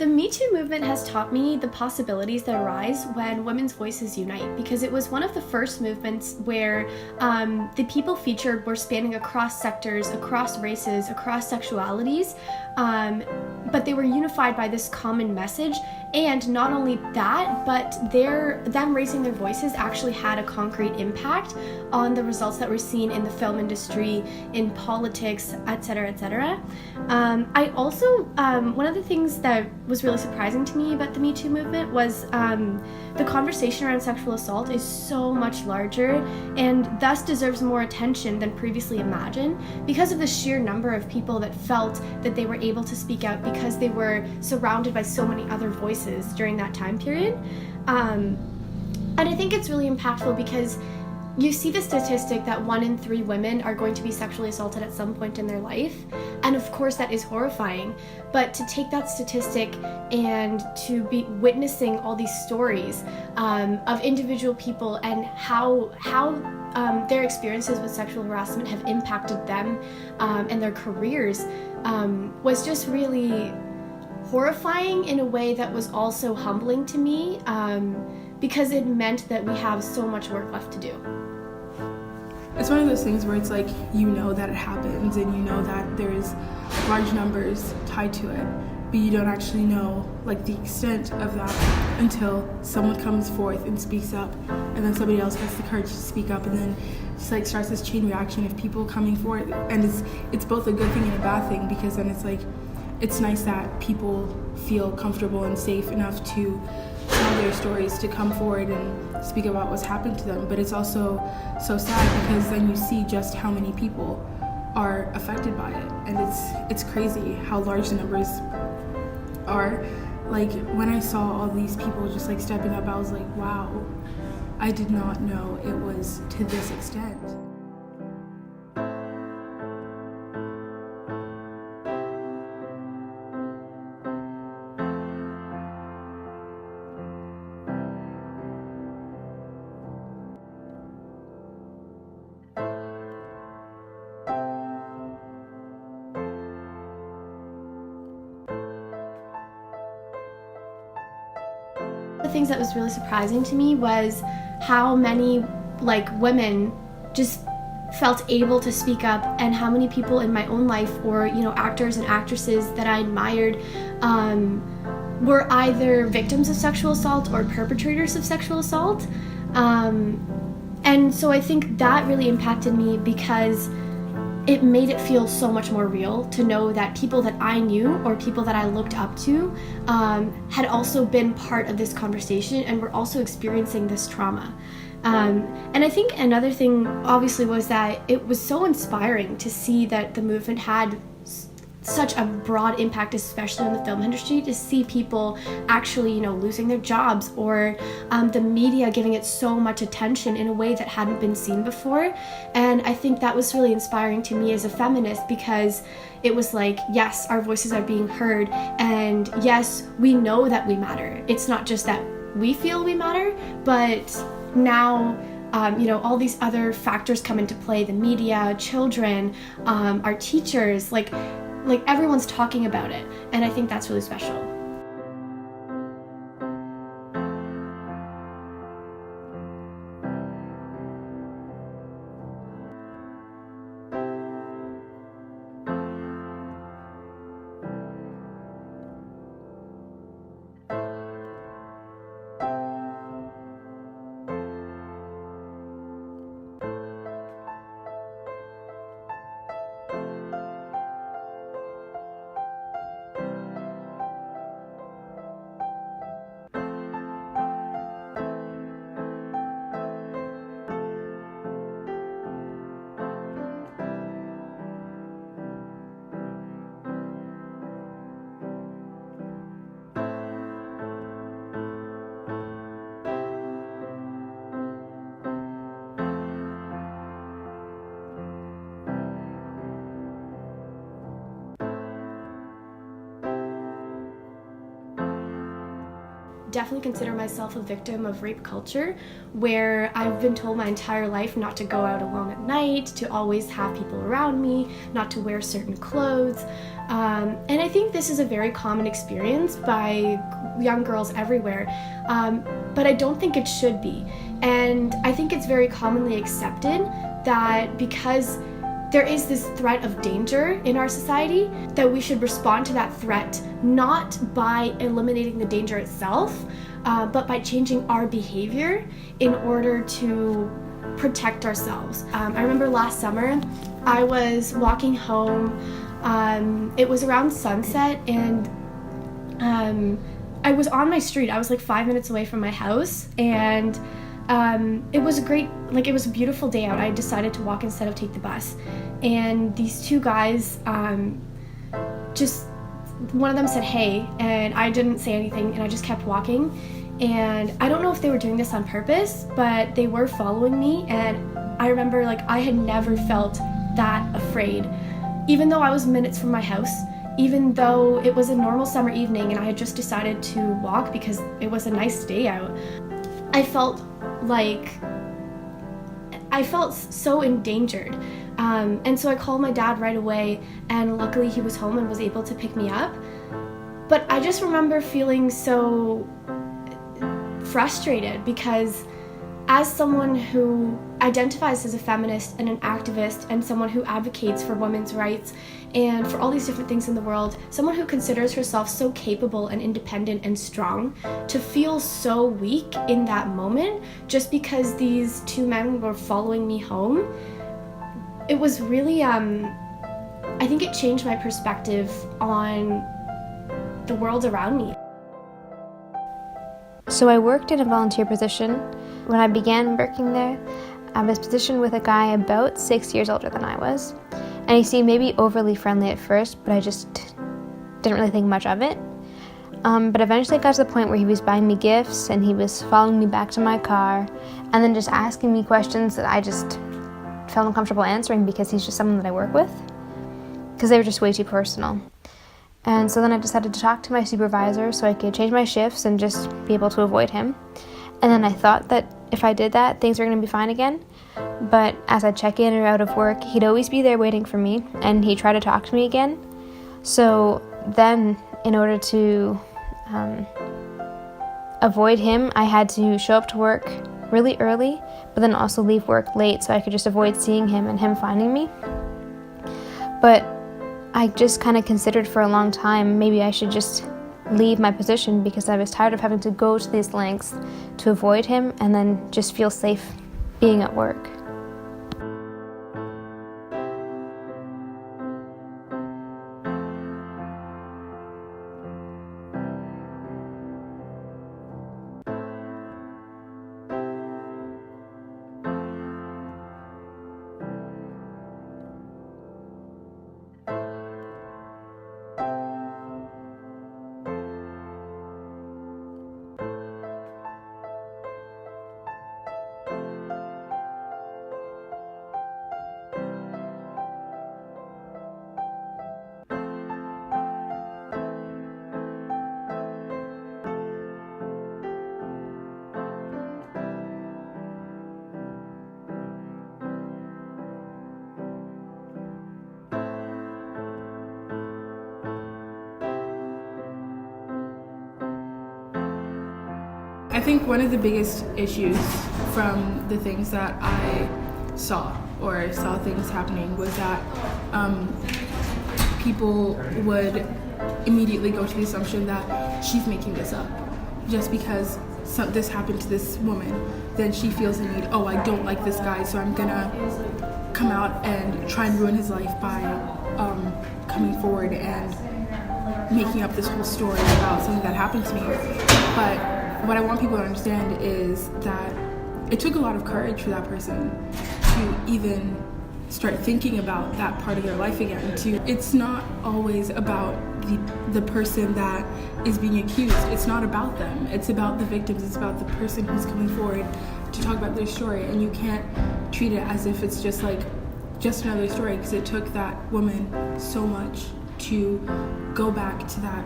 The Me Too movement has taught me the possibilities that arise when women's voices unite, because it was one of the first movements where the people featured were spanning across sectors, across races, across sexualities, but they were unified by this common message. And not only that, but them raising their voices actually had a concrete impact on the results that were seen in the film industry, in politics, etc., etc. I also, one of the things that was really surprising to me about the Me Too movement was the conversation around sexual assault is so much larger and thus deserves more attention than previously imagined because of the sheer number of people that felt that they were able to speak out because they were surrounded by so many other voices during that time period. And I think it's really impactful because you see the statistic that 1 in 3 women are going to be sexually assaulted at some point in their life. And of course that is horrifying, but to take that statistic and to be witnessing all these stories of individual people and how their experiences with sexual harassment have impacted them and their careers was just really horrifying in a way that was also humbling to me because it meant that we have so much work left to do. It's one of those things where it's like, you know that it happens and you know that there's large numbers tied to it, but you don't actually know like the extent of that until someone comes forth and speaks up, and then somebody else has the courage to speak up, and then just like starts this chain reaction of people coming forward. And it's both a good thing and a bad thing, because then it's like, it's nice that people feel comfortable and safe enough to tell their stories, to come forward and speak about what's happened to them. But it's also so sad because then you see just how many people are affected by it, and it's crazy how large the numbers are. Like when I saw all these people just like stepping up, I was like, wow, I did not know it was to this extent. The things that was really surprising to me was how many women just felt able to speak up, and how many people in my own life, or actors and actresses that I admired, were either victims of sexual assault or perpetrators of sexual assault. And so I think that really impacted me because it made it feel so much more real to know that people that I knew or people that I looked up to had also been part of this conversation and were also experiencing this trauma. And I think another thing obviously was that it was so inspiring to see that the movement had such a broad impact, especially in the film industry, to see people actually, losing their jobs, or the media giving it so much attention in a way that hadn't been seen before. And I think that was really inspiring to me as a feminist, because it was like, yes, our voices are being heard, and yes, we know that we matter. It's not just that we feel we matter, but now all these other factors come into play: the media, children, our teachers, like everyone's talking about it, and I think that's really special. definitely consider myself a victim of rape culture, where I've been told my entire life not to go out alone at night, to always have people around me, not to wear certain clothes. And I think this is a very common experience by young girls everywhere, but I don't think it should be. And I think it's very commonly accepted that because there is this threat of danger in our society, that we should respond to that threat not by eliminating the danger itself, but by changing our behavior in order to protect ourselves. I remember last summer, I was walking home. It was around sunset, and I was on my street. I was like 5 minutes away from my house, and it was it was a beautiful day out. I decided to walk instead of take the bus. And these two guys, just one of them said, "Hey," and I didn't say anything, and I just kept walking. And I don't know if they were doing this on purpose, but they were following me. And I remember, like, I had never felt that afraid, even though I was minutes from my house, even though it was a normal summer evening and I had just decided to walk because it was a nice day out. I felt so endangered. And so I called my dad right away, and luckily he was home and was able to pick me up. But I just remember feeling so frustrated because as someone who identifies as a feminist and an activist and someone who advocates for women's rights and for all these different things in the world, someone who considers herself so capable and independent and strong, to feel so weak in that moment just because these two men were following me home, it was really, I think it changed my perspective on the world around me. So I worked in a volunteer position. When I began working there, I was positioned with a guy about 6 years older than I was. And he seemed maybe overly friendly at first, but I just didn't really think much of it. But eventually it got to the point where he was buying me gifts and he was following me back to my car and then just asking me questions that I just felt uncomfortable answering because he's just someone that I work with, because they were just way too personal. And so then I decided to talk to my supervisor so I could change my shifts and just be able to avoid him. And then I thought that if I did that, things were going to be fine again. But as I check in or out of work, he'd always be there waiting for me, and he'd try to talk to me again. So then, in order to avoid him, I had to show up to work really early, but then also leave work late so I could just avoid seeing him and him finding me. But I just kind of considered for a long time maybe I should just leave my position because I was tired of having to go to these lengths to avoid him and then just feel safe being at work. I think one of the biggest issues from the things that I saw things happening was that people would immediately go to the assumption that she's making this up. Just because this happened to this woman, then she feels the need, I don't like this guy, so I'm gonna come out and try and ruin his life by coming forward and making up this whole story about something that happened to me. But what I want people to understand is that it took a lot of courage for that person to even start thinking about that part of their life again. It's not always about the person that is being accused. It's not about them. It's about the victims. It's about the person who's coming forward to talk about their story. And you can't treat it as if it's just another story, because it took that woman so much to go back to that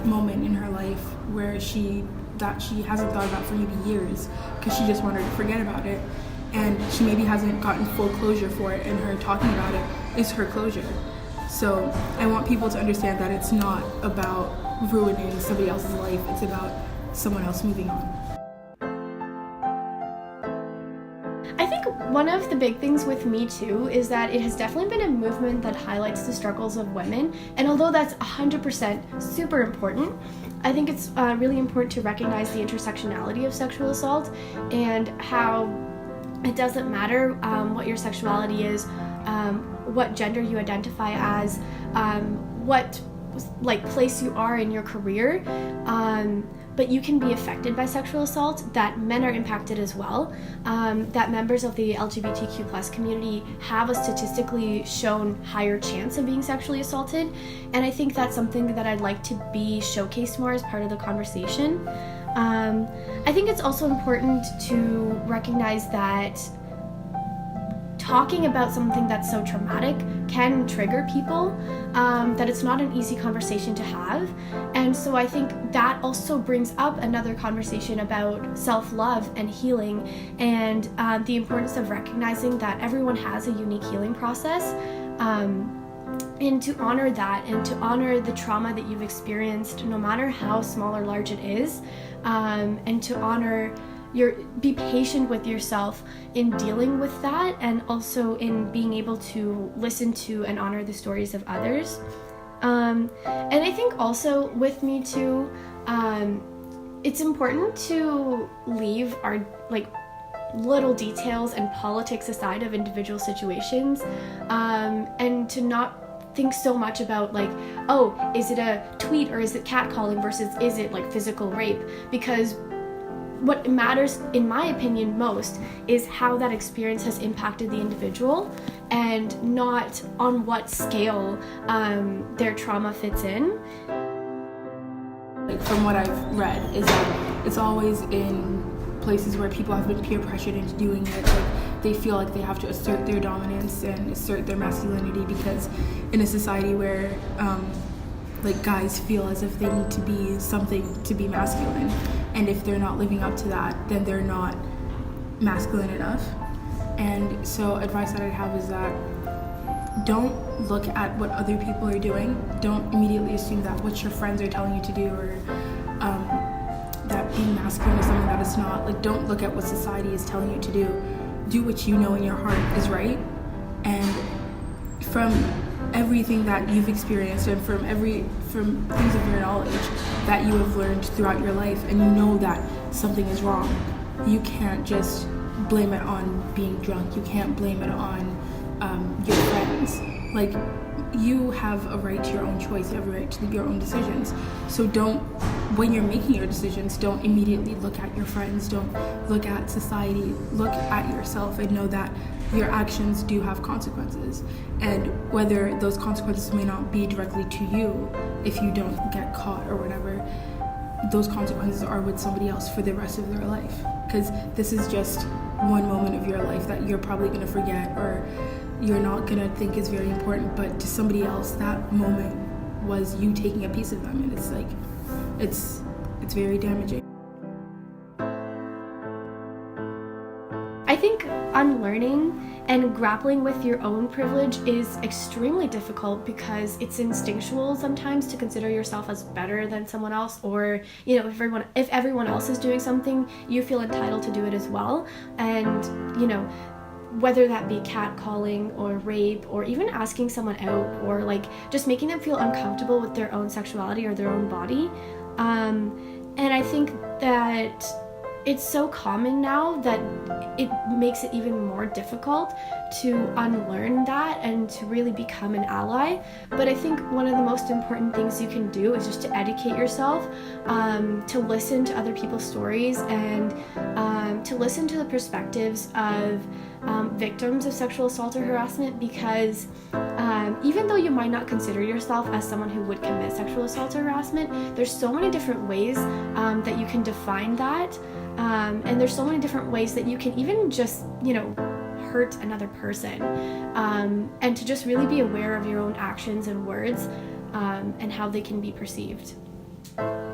moment in her life where she hasn't thought about for maybe years because she just wanted to forget about it, and she maybe hasn't gotten full closure for it, and her talking about it is her closure. So I want people to understand that it's not about ruining somebody else's life, it's about someone else moving on. I think one of the big things with Me Too is that it has definitely been a movement that highlights the struggles of women, and although that's 100% super important, I think it's really important to recognize the intersectionality of sexual assault and how it doesn't matter what your sexuality is, what gender you identify as, what place you are in your career, but you can be affected by sexual assault, that men are impacted as well, that members of the LGBTQ plus community have a statistically shown higher chance of being sexually assaulted, and I think that's something that I'd like to be showcased more as part of the conversation. I think it's also important to recognize that talking about something that's so traumatic can trigger people, that it's not an easy conversation to have. And so I think that also brings up another conversation about self-love and healing, and the importance of recognizing that everyone has a unique healing process, and to honor that and to honor the trauma that you've experienced, no matter how small or large it is, and to honor be patient with yourself in dealing with that, and also in being able to listen to and honor the stories of others. And I think also with Me Too, it's important to leave our little details and politics aside of individual situations, and to not think so much about oh, is it a tweet or is it catcalling versus is it physical rape, because what matters, in my opinion, most is how that experience has impacted the individual, and not on what scale their trauma fits in. From what I've read, is that it's always in places where people have been peer pressured into doing it. They feel like they have to assert their dominance and assert their masculinity, because in a society where guys feel as if they need to be something to be masculine, and if they're not living up to that, then they're not masculine enough. And so advice that I have is that don't look at what other people are doing. Don't immediately assume that what your friends are telling you to do, or that being masculine is something that it's not. Don't look at what society is telling you to do. Do what you know in your heart is right. And from everything that you've experienced, and from things of your knowledge that you have learned throughout your life, and you know that something is wrong, you can't just blame it on being drunk. You can't blame it on your friends. You have a right to your own choice. You have a right to your own decisions. So when you're making your decisions, don't immediately look at your friends. Don't look at society. Look at yourself and know that your actions do have consequences. And whether those consequences may not be directly to you if you don't get caught or whatever, those consequences are with somebody else for the rest of their life. Because this is just one moment of your life that you're probably going to forget, or you're not going to think is very important, but to somebody else, that moment was you taking a piece of them, and it's very damaging. I think unlearning and grappling with your own privilege is extremely difficult, because it's instinctual sometimes to consider yourself as better than someone else, or if everyone else is doing something, you feel entitled to do it as well. And whether that be catcalling or rape, or even asking someone out, or just making them feel uncomfortable with their own sexuality or their own body. And I think that it's so common now that it makes it even more difficult to unlearn that and to really become an ally. But I think one of the most important things you can do is just to educate yourself, to listen to other people's stories, and to listen to the perspectives of victims of sexual assault or harassment, because even though you might not consider yourself as someone who would commit sexual assault or harassment, there's so many different ways that you can define that, and there's so many different ways that you can even just hurt another person, and to just really be aware of your own actions and words, and how they can be perceived. you.